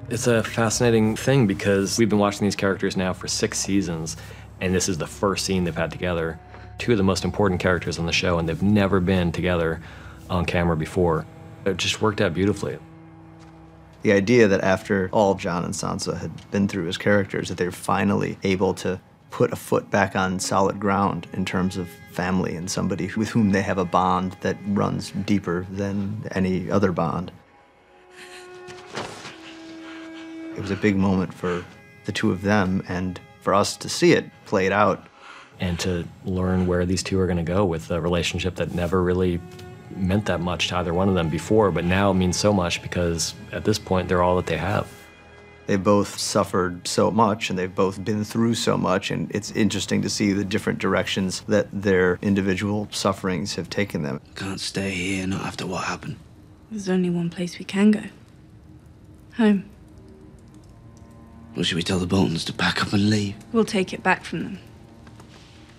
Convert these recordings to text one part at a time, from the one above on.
It's a fascinating thing because we've been watching these characters now for 6 seasons, and this is the first scene they've had together. 2 of the most important characters on the show, and they've never been together on camera before. It just worked out beautifully. The idea that after all Jon and Sansa had been through as characters, that they're finally able to put a foot back on solid ground in terms of family and somebody with whom they have a bond that runs deeper than any other bond. It was a big moment for the 2 of them, and for us to see it played out. And to learn where these 2 are going to go with a relationship that never really meant that much to either one of them before, but now means so much because at this point they're all that they have. They both suffered so much, and they've both been through so much, and it's interesting to see the different directions that their individual sufferings have taken them. Can't stay here, not after what happened. There's only one place we can go. Home. Or should we tell the Boltons to pack up and leave? We'll take it back from them.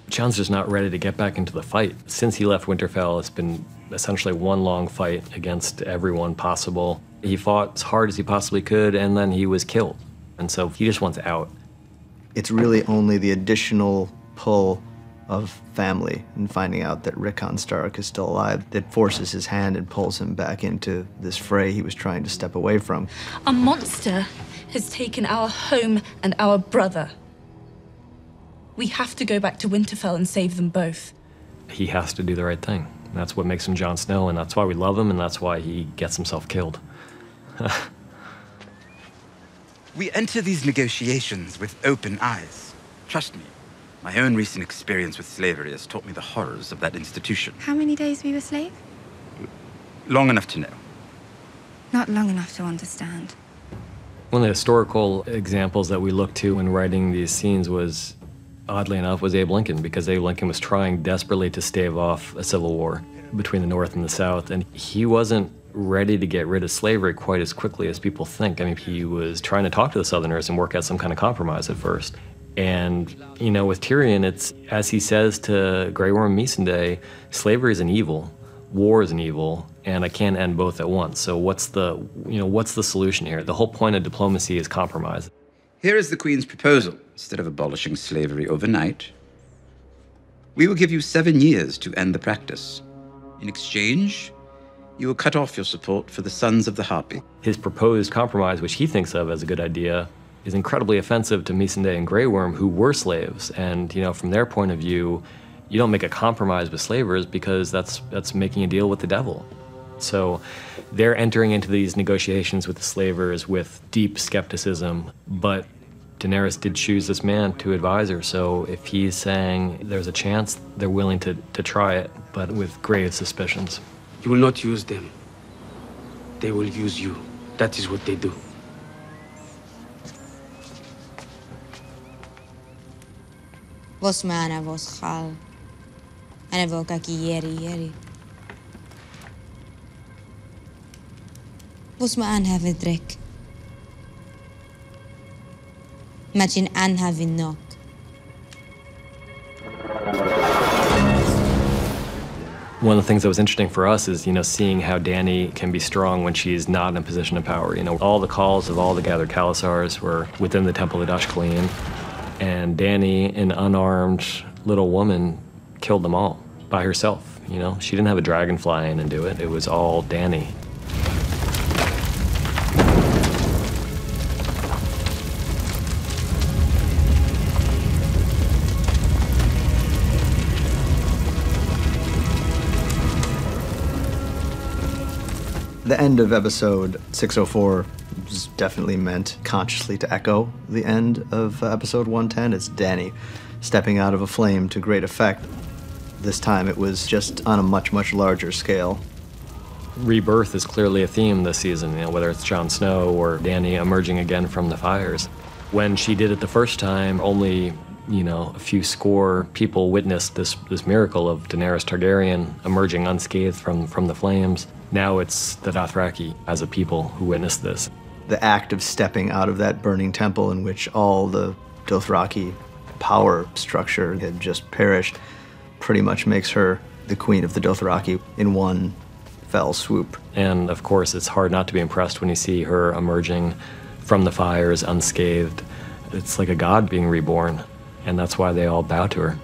Jon's just not ready to get back into the fight. Since he left Winterfell, it's been essentially one long fight against everyone possible. He fought as hard as he possibly could, and then he was killed. And so he just wants out. It's really only the additional pull of family and finding out that Rickon Stark is still alive that forces his hand and pulls him back into this fray he was trying to step away from. A monster has taken our home and our brother. We have to go back to Winterfell and save them both. He has to do the right thing. And that's what makes him Jon Snow, and that's why we love him, and that's why he gets himself killed. We enter these negotiations with open eyes. Trust me, my own recent experience with slavery has taught me the horrors of that institution. How many days were you a slave? Long enough to know. Not long enough to understand. One of the historical examples that we looked to when writing these scenes was, oddly enough, was Abe Lincoln, because Abe Lincoln was trying desperately to stave off a civil war between the North and the South, and he wasn't ready to get rid of slavery quite as quickly as people think. I mean, he was trying to talk to the Southerners and work out some kind of compromise at first. And, you know, with Tyrion, it's, as he says to Grey Worm Missandei, slavery is an evil, war is an evil, and I can't end both at once. So what's the solution here? The whole point of diplomacy is compromise. Here is the Queen's proposal. Instead of abolishing slavery overnight, we will give you 7 years to end the practice. In exchange, you will cut off your support for the Sons of the Harpy. His proposed compromise, which he thinks of as a good idea, is incredibly offensive to Missandei and Grey Worm, who were slaves. And, you know, from their point of view, you don't make a compromise with slavers because that's making a deal with the devil. So they're entering into these negotiations with the slavers with deep skepticism, but Daenerys did choose this man to advise her, so if he's saying there's a chance, they're willing to try it, but with grave suspicions. You will not use them. They will use you. That is what they do. Vos mana vos khal. Ana voka ki yeri. Vos ma an have a drink. Imagine an having knock. One of the things that was interesting for us is, you know, seeing how Dany can be strong when she's not in a position of power. You know, all the calls of all the gathered Khalasars were within the Temple of Dashkaleen, and Dany, an unarmed little woman, killed them all by herself. You know, she didn't have a dragon fly in and do it. It was all Dany. The end of episode 604 was definitely meant consciously to echo the end of episode 110. It's Dany stepping out of a flame to great effect. This time it was just on a much, much larger scale. Rebirth is clearly a theme this season, you know, whether it's Jon Snow or Dany emerging again from the fires. When she did it the first time, only, you know, a few score people witnessed this miracle of Daenerys Targaryen emerging unscathed from the flames. Now it's the Dothraki as a people who witnessed this. The act of stepping out of that burning temple in which all the Dothraki power structure had just perished pretty much makes her the queen of the Dothraki in one fell swoop. And of course, it's hard not to be impressed when you see her emerging from the fires unscathed. It's like a god being reborn, and that's why they all bow to her.